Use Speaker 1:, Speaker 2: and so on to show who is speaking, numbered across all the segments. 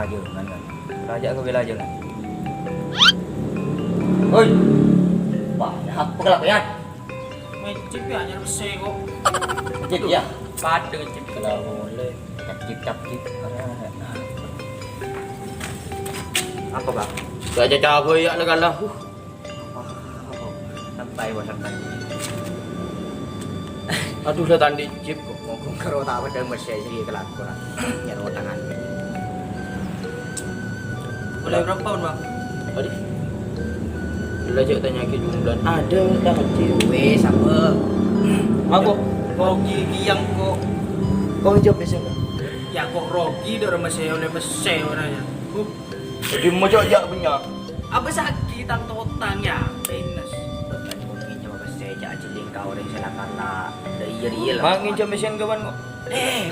Speaker 1: jangan kan. Raja kau bela jangan. Oi. Wah, apa kelakuan?
Speaker 2: Ngecip ya hanya besi kok.
Speaker 1: Cip ya.
Speaker 2: Pada ngecip.
Speaker 1: Kalau boleh cap-cip. Apa bang?
Speaker 2: Gak ada cabai ya lah.
Speaker 1: Santai bang, santai.
Speaker 2: Aduh lah tadi chip kok.
Speaker 1: Ngomong karo tak ada mesin sih kelakuan. Nyaro tangan.
Speaker 2: Boleh berapa bang?
Speaker 1: Tadi
Speaker 2: Belajar tanya ke jumlah. Ada tak kecil.
Speaker 1: wes apa?
Speaker 2: Aku Rogi yang kok.
Speaker 1: Kau jawab biasa enggak?
Speaker 2: Ya kok Rogi dari masih oleh masih orangnya.
Speaker 1: Jadi mau jajak punya.
Speaker 2: Apa sakit tang totangnya? Minus.
Speaker 1: Mungkin cuma saya jadi lingkau orang salah karena iya lah.
Speaker 2: Bang nginjam mesin kawan kok.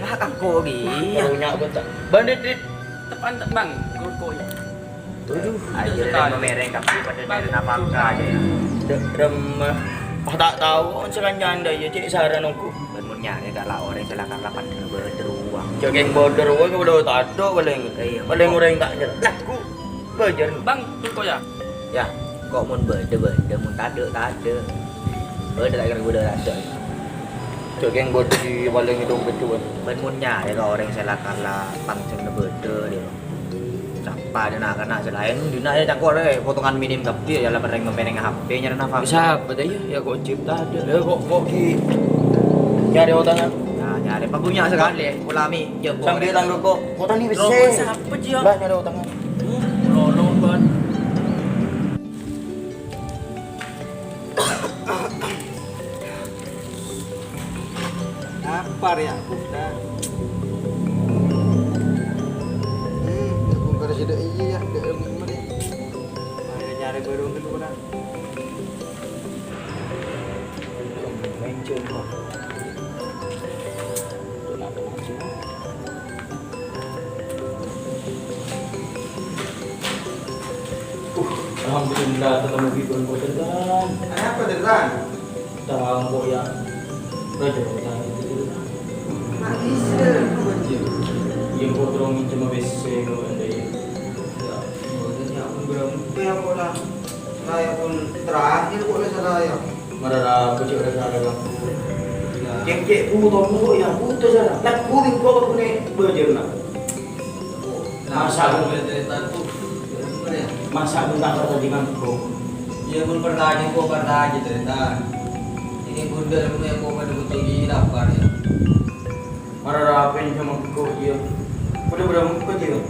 Speaker 1: Lah kakak gitu.
Speaker 2: Punya apa tak? Bandit tepan tak bang. Gurko ya.
Speaker 1: Aduh, aja dah memereng tapi pada dari nafkah aja ya.
Speaker 2: Remah. Tak tahu sekarang janda ya cik saran aku.
Speaker 1: Benarnya ya gak lah orang salah karena pada berderuang.
Speaker 2: Jogeng border wae kau udah tak ada paling.
Speaker 1: Iya.
Speaker 2: Paling orang tak ada. Laku. Bajar bang Gurko ya.
Speaker 1: Ya, kok mun berde mun tak ada. Berde tak kira berde tak ada.
Speaker 2: Jogeng border di paling itu betul.
Speaker 1: Benarnya ya kalau orang salah karena pancing berde dia. Siapa dia nak kena selain dia nak cangkok potongan minim kapti ya lah mereng memeneng HP nya nafkah.
Speaker 2: Bisa apa dah ya kok chip tak ada. Ya kok ki nyari otangan.
Speaker 1: Nah, nyari pagunya sekali ulami je
Speaker 2: Sambil tanggo kok. Otan ni bisa.
Speaker 1: Siapa dia?
Speaker 2: Lah nyari otangan.
Speaker 3: Lolong ban.
Speaker 4: Lapar ya aku dah. Aku kada sudah iya ya, dah mari. Ada nyari baru dulu dah.
Speaker 2: Mencun kok. Kenapa macam? Alhamdulillah ketemu Bibon kok terdan.
Speaker 4: Ada apa terang?
Speaker 2: Tahu kok ya. Raja tahu itu.
Speaker 4: Nak bisa baca.
Speaker 2: Yang kau terong cuma bese kau ada ya.
Speaker 4: Ya, bodohnya aku berapa ya kok lah. Saya pun terakhir kok lah saya.
Speaker 2: Marah aku cek rasa ada bang. Cek puto puto ya puto sana. Lah kuring kau aku ni berjer nak. Masa aku masa aku tak tahu di mana kau.
Speaker 4: Ya pun pernah aja kok pernah aja cerita. Ini bunda punya kok pada betul gini lapar ya.
Speaker 2: Marah apa yang cuma kau dia. Udah berapa kau dia?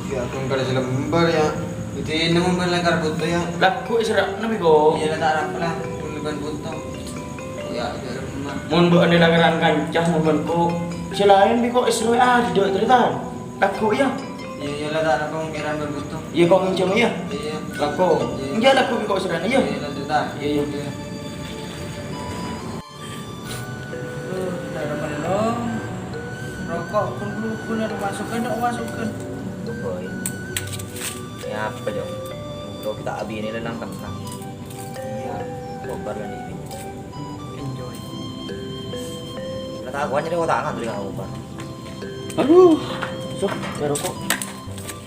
Speaker 4: Ya aku kada selembar ya. Itu namun berlengkar buto ya.
Speaker 2: Lah kau isra nabi kau.
Speaker 4: Iya lah tak harap lah. Bukan buto. Ya ada rumah.
Speaker 2: Mun bu anda langaran kancah namun kau. Selain di kau isra ada cerita. Lah kau ya.
Speaker 4: Iya lah tak harap kemungkinan berbuto.
Speaker 2: Iya kau ngincam ya.
Speaker 4: Iya.
Speaker 2: Lah kau. Enggak lah kau kau isra ya.
Speaker 4: Iya lah cerita.
Speaker 2: Iya.
Speaker 3: Rokok pun benar masukkan
Speaker 1: Boy. Ya apa dong? Kalau kita abi ini lelang tenang. Iya. Kobar kan ini.
Speaker 3: enjoy.
Speaker 1: Kata aku aja deh tangan tuh yang kobar.
Speaker 2: Aduh. Sok, ya rokok.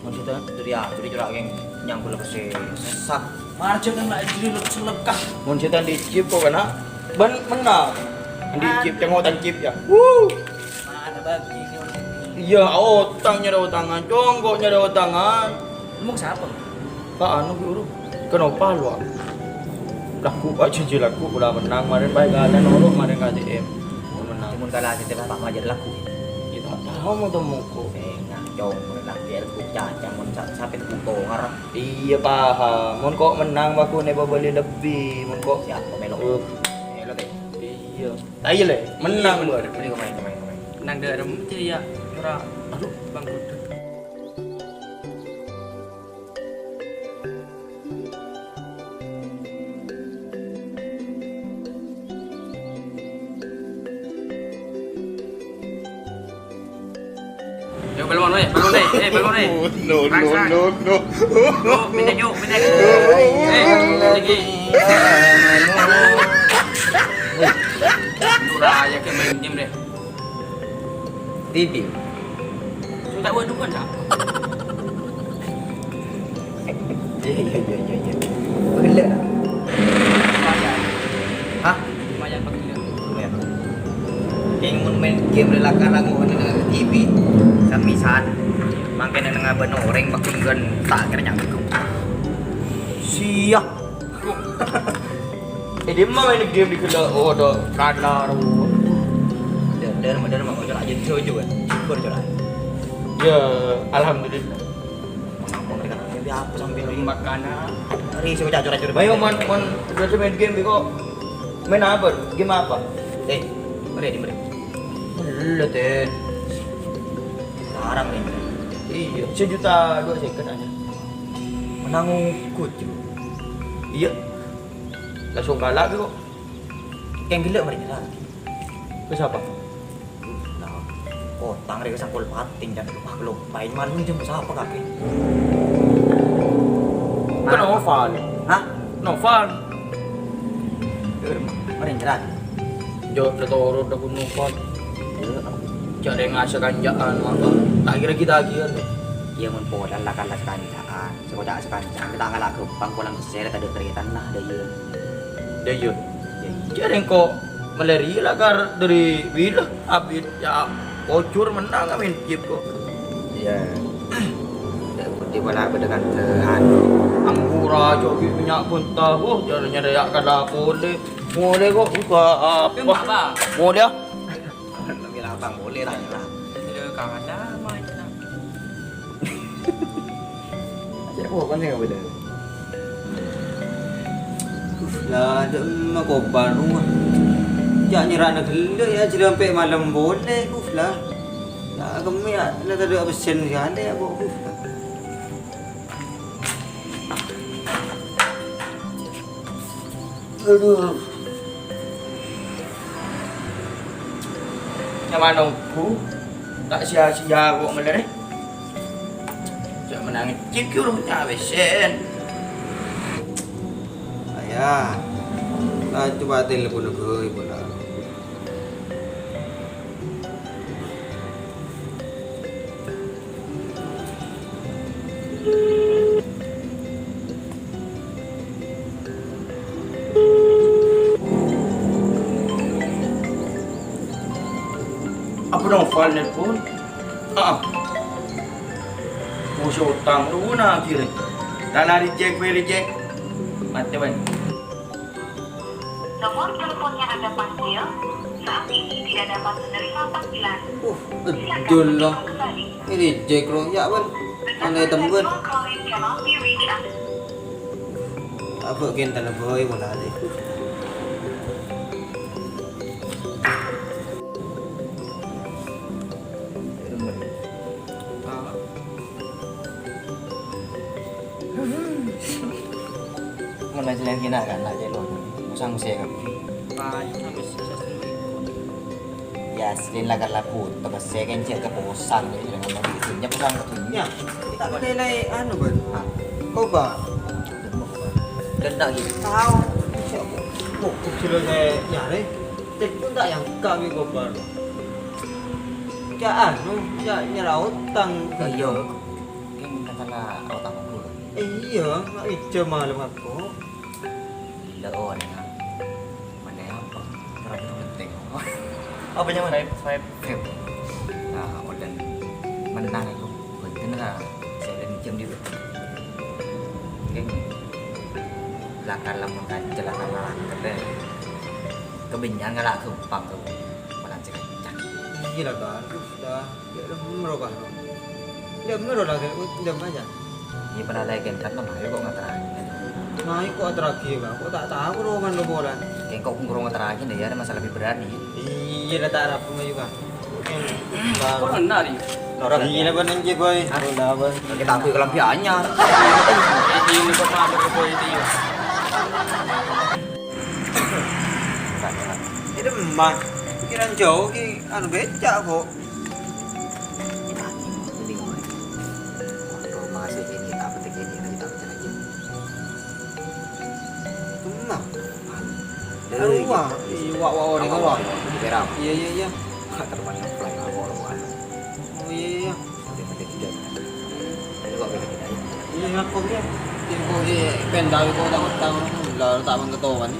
Speaker 1: Maksudnya curi curah yang nyambul ke sesak.
Speaker 3: Marja kan nak jadi selekah.
Speaker 2: Mun setan dicip kok kena menang. Dicip cengotan cip ya.
Speaker 3: Mana bagi ini orang.
Speaker 2: Iya, otang nyari otangan, congkok nyari otangan.
Speaker 3: Emang siapa?
Speaker 2: Pak anu guru. Kenapa lu? Laku aja je laku udah menang kemarin baik ada nolok kemarin KTM. Menang.
Speaker 1: Cuman kalah kita bapak ngajar laku.
Speaker 2: Kita tahu mau temu kok.
Speaker 1: Enggak jong lah biar ku caca mun sampai tuto ngarep
Speaker 2: Iya paham. Mun kok menang baku ne beli lebih. Mun kok
Speaker 1: siapa melok. Melok teh.
Speaker 2: iya. Ayo le, menang lu.
Speaker 1: Ini kemain.
Speaker 3: Nang darem aja ya. Ora. Aduh, Bang Kudu. Yo balon we. No. Pindah yuk. Lagi. Raya ke main game deh.
Speaker 1: TV.
Speaker 3: Tak buat dukan tak?
Speaker 1: Iya. Gila.
Speaker 3: Lumayan.
Speaker 1: Hah?
Speaker 3: Lumayan pagkilo.
Speaker 1: Lumayan. Yang mun main game relakan aku kan TV samisan. Mangkene nang ben orang bakinggan tak kira nyangkut. Siap.
Speaker 3: Dia mah main game di kela. Oh, ada kadar.
Speaker 1: Dan mah kau jalan aja jojo kan. Syukur jalan.
Speaker 3: Ya, alhamdulillah.
Speaker 1: Mengapa mereka ini apa sampai ini?
Speaker 3: Makanan.
Speaker 1: Hari saya cacur.
Speaker 3: Bayo man udah main game kok. Main apa? Game apa?
Speaker 1: Mari. Lu teh. Larang nih.
Speaker 3: Iya, 1.200.000 aja.
Speaker 1: Menanggung kucu.
Speaker 3: Iya. Langsung kalah kok.
Speaker 1: Kayak gila mereka lagi.
Speaker 3: Ke siapa?
Speaker 1: Nah, tang mereka sangkul pating dan lupa belum. Main malam jam siapa kaki?
Speaker 3: Kan Novan.
Speaker 1: Hah?
Speaker 3: Novan.
Speaker 1: Mari jalan.
Speaker 3: Jo, letoro dah pun Novan. Jadi ngasih kanjaan maka tak kira kita lagi kan.
Speaker 1: Ia mun podan lah kalah sekancaan. Sekojak sekancaan kita ngalah kepang pulang keseret ada teritan nah ada iya.
Speaker 3: Dia yo. Jadi kok meleri lah kar dari bila abid ya bocor menang amin chip kok.
Speaker 1: Iya. Di bola berdekat ke anu.
Speaker 3: Anggura jogi minyak pun tahu jalannya dayak kada boleh. Boleh kok buka apa? Boleh.
Speaker 1: Bilang bang boleh lah ya.
Speaker 3: Tidak kada macam.
Speaker 1: Jadi kan enggak boleh.
Speaker 4: Lah, ada mah kobar rumah. Jak nyerah nak gila ya jadi sampai malam boleh lah. Tak kami lah tadi absen dia ada ya kok. Aduh.
Speaker 3: Yang mana aku tak sia-sia kok meleri. Jak menang chip kau punya absen.
Speaker 4: Ayah. Lah coba telepon aku ibu lah.
Speaker 3: Apa dong file nelpon? Musuh utang dulu nak kira. Dah reject. Mati ban.
Speaker 5: Nomor teleponnya Anda panggil saat ini tidak dapat menerima panggilan.
Speaker 4: Betul lah. Ini Jack lo ya ban. Andai tembun.
Speaker 5: Calling cannot be reached.
Speaker 4: Apa kita nak boy bola ni?
Speaker 1: Mana jalan kena kan lah jalan. Musang saya kan.
Speaker 3: Banyak habis sesuatu.
Speaker 1: Ya selain lah kan laku. Tapi saya kan cek ke posang ni dengan bagi itunya posang ke tunya.
Speaker 4: Ya, tak boleh lay anu ban.
Speaker 1: Ha.
Speaker 4: Kau ba?
Speaker 1: Dan tak gitu.
Speaker 4: Tahu. Oh, kecil saya ya ni. Telepon tak yang kami kau ba. Ya anu, ya nyerah utang.
Speaker 1: Iya. Mungkin katalah otak aku.
Speaker 4: Iya, nak ijo malam aku.
Speaker 1: Leon ya. Mana apa? Terang itu penting. Apa yang mana? Five. Nah, order menang itu. Betul lah. Saya dan jam dia. Oke. Lakan lama kan jelakan lah kata. Kebenyan ngalak kempang tu. Malah cakap.
Speaker 4: Iya lah kan. Dah, dia dah merubah. Dia merubah kan, dia aja.
Speaker 1: Ini pernah lagi kan nama kok ngataranya.
Speaker 4: Naik kok terakhir kan, kok tak tahu roman lo bola.
Speaker 1: Kayak kok ngurung ngataranya deh ada masalah lebih berani.
Speaker 4: Iya dah tak ada pun juga.
Speaker 3: Kau kena ni.
Speaker 1: Nora
Speaker 4: Iya lah benar je boy. Dah boy.
Speaker 1: kita akui kelampiannya.
Speaker 3: Ini kau malu kau boy itu.
Speaker 4: Ini mah pikiran jauh ki anu becak kok.
Speaker 1: Masih ini tak penting ini lagi tak penting lagi.
Speaker 4: Tumah. Aduh wah, wah orang kau wah.
Speaker 1: Beram.
Speaker 4: Iya.
Speaker 1: Terbang yang fly awal awal.
Speaker 4: Oh iya.
Speaker 1: Sampai pada tidak. Ini kok beda tidak.
Speaker 4: Iya. aku dia. Dia kok dia pendal kok tak lah tak mengetahuan ni.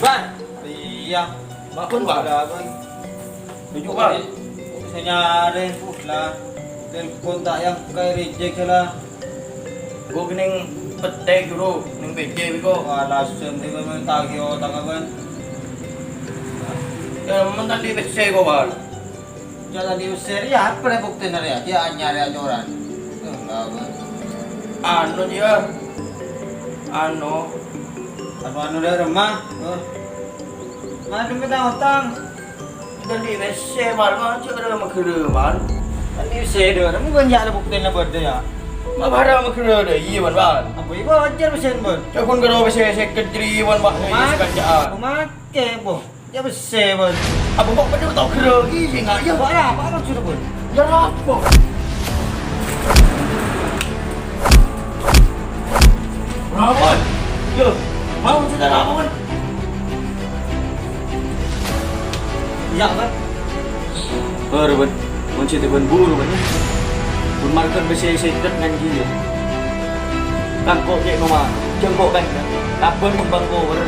Speaker 4: Ban, iya.
Speaker 3: Bakun ba?
Speaker 4: Ada ban.
Speaker 3: Tunjuk ba?
Speaker 4: Saya nyari lah. Telepon tak yang kay reject lah.
Speaker 3: Go kining petek dulu ning BJ ko.
Speaker 4: Alas di ba tagi otak ban.
Speaker 3: Ya mentan di BC ko ba?
Speaker 4: Jangan diusir ya, apa bukti nari ya? Dia nyari ajuran.
Speaker 3: Ano dia? Ano?
Speaker 4: Ano dia rumah? Mana minta utang?
Speaker 3: Dan di BC ba ma cakap makruman.
Speaker 4: Tadi usir dia, kamu kan jangan bukti na birthday ya.
Speaker 3: Mabara makru de iwan ba.
Speaker 4: Apa ibu ajar mesin bun?
Speaker 3: Cakun karo BC secretary wan ba ni sekarang.
Speaker 4: Kumake bu, dia besar bun.
Speaker 3: Apa kok pada tahu kira ini enggak ya?
Speaker 4: Apa sudah bun?
Speaker 3: Ya apa? Rawon. Yo, mau sudah rawon.
Speaker 4: Ya kan?
Speaker 3: Bun. Kunci tu buru bun. Bun markan besi secret dengan dia. Kangkok je mama. Jengkok kan. Kapun membangko ber.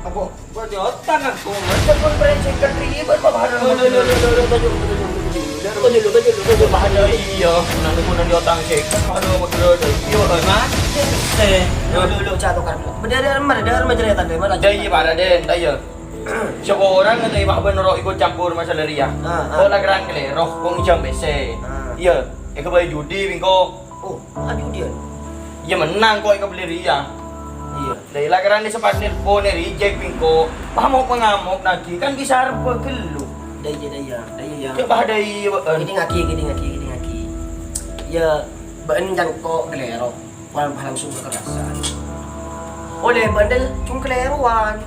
Speaker 4: Apa? Buat dia otak aku.
Speaker 3: Macam pun berencik ketri berbahaya. Bahaya iya. Nanti pun di otak cek. Aduh, betul. Iya,
Speaker 4: Mati besar.
Speaker 2: Dulu catukan. Berdari mana cerita deh mana?
Speaker 3: Jadi pada den, daya. Seorang nanti mak bener ikut campur masalah ria. Kau lagi rang kele, roh kong jam bese. Iya, eka beli judi bingko.
Speaker 2: Oh, aduh dia.
Speaker 3: Iya menang kau eka beli ria.
Speaker 2: Iya.
Speaker 3: Dari lagi rang di sempat nelpon reject bingko. Pamok pengamuk lagi kan bisa harba gelu.
Speaker 2: Daya.
Speaker 3: Coba ada iya.
Speaker 2: Gini ngaki. Ya, ben jangko kelero. Walang langsung kekerasan. Oleh bandel cung keleruan.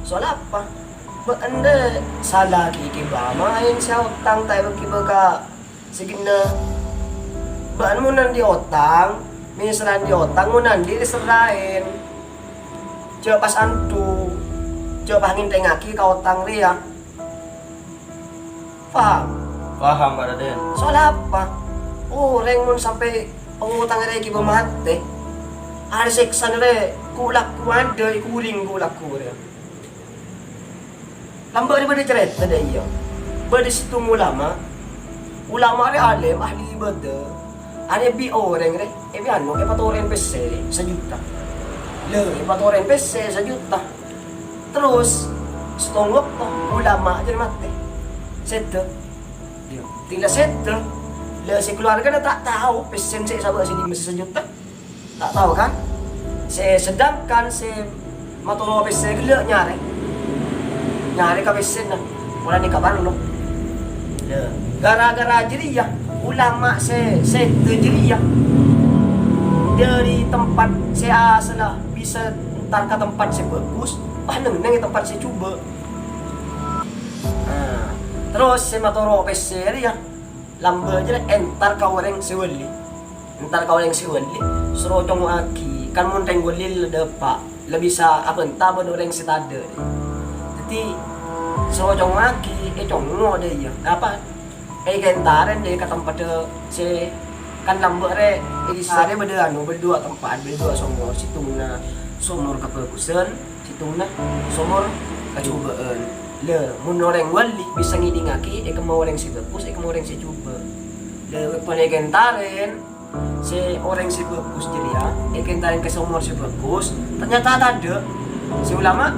Speaker 2: Soal apa? Benda salah kiki ba main sa utang tayo kibaga. Sige na. Baan mo nang di otang? Minsan di otang mo nang di diserain. Coba pas antu. Coba hangin ngaki ka otang ria. Paham?
Speaker 3: Paham pada den.
Speaker 2: Soal apa? Oh, reng mo sampai pengutang ria kiba mate. Ada seksa ria. Kulak ku ada, ikuring kulak ku ria. Lambat daripada cerita dia iya. Pada situ ulama ni alim, ahli ibadah. Ada bi orang ni, bi anu, patoren PC sejuta. Le, patoren PC sejuta. Terus setongok tu ulama aja mati. Settle. Dia tinggal settle. Le si keluarga dah tak tahu pesen saya sabar sini mesti sejuta. Tak tahu kan? Saya sedangkan saya matoro PC gelak nyari ka besen na wala ni kabar no gara-gara jeriya ulama se jeriya dari tempat saya asal bisa entar ke tempat saya bagus paneng nang tempat saya coba terus saya matoro peser ya lamba aja entar ka orang sewali suruh cong aki kan mun tenggolil depa lebih sa apa entah bodo orang setada jadi so chong lagi chong ngo deh ya apa kentaran deh ke tempat si kan lambat re sare berdua tempat berdua somor somor kebagusan situna somor kecobaan le mun orang wali bisa ngiding aki mau orang si bagus mau orang si coba le pane kentaren si orang si bagus jadi ya, kentain ke umur si bagus, ternyata tak ada, si ulama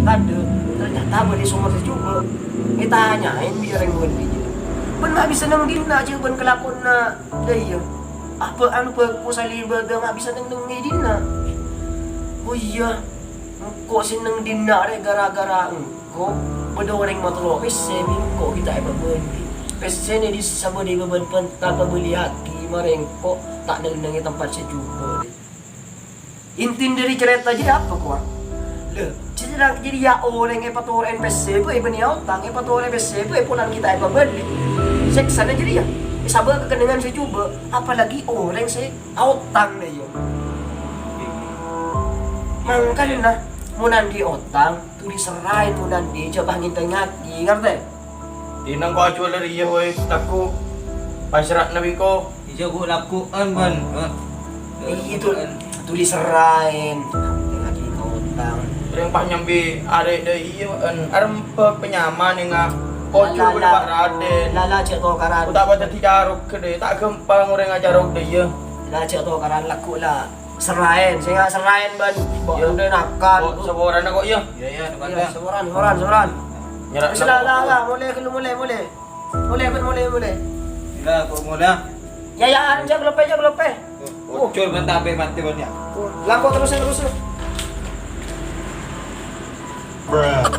Speaker 2: tak ada, ternyata beli sumur si coba, kita tanyain biar yang beli gitu, benar bisa neng dina aja ben kelakon na, iya, apa anu bagus alibat nggak bisa neng dina, oh iya, kok seneng dina gara-gara engkau, pada orang motor seminggu kita iba beli. Pesene di sama di beban tanpa beli haki merengko tak nengengi tempat saya juga. Inti dari cerita jadi apa kok? Le, jadi ya orang yang pator NPC itu ibu ni utang, yang pator NPC itu punan kita ibu beli. Seksana jadi ya, sabar kekenangan saya coba, apalagi orang saya utang deh ya. Makanya munan di utang, tu diserahin munan di coba ngintay ngaki, ngerti?
Speaker 3: Inang ko actual dari iya hoy taku pasrat nabi ko.
Speaker 4: Ija ko lakuan ban.
Speaker 2: Itu diserahin lagi utang.
Speaker 3: Yang pak nyambi are dari iya aram penyaman yang kocur pada pak Raden.
Speaker 2: Lala cek to karan.
Speaker 3: Utak pada tijarok kede tak gempang orang ngajarok deh iya.
Speaker 2: Lala cek to karan laku lah. Serahin, saya serahin ban. Bawa udah nakal.
Speaker 3: Saboran ako iya.
Speaker 4: Ya depan
Speaker 2: Iya, semoran.
Speaker 3: Nyerap
Speaker 2: Lah, mulai.
Speaker 4: Ila ko mula.
Speaker 2: Ya, anu jago lepe.
Speaker 4: Ucul man tape mati ban ya.
Speaker 2: Langkau terus.
Speaker 6: Bruh.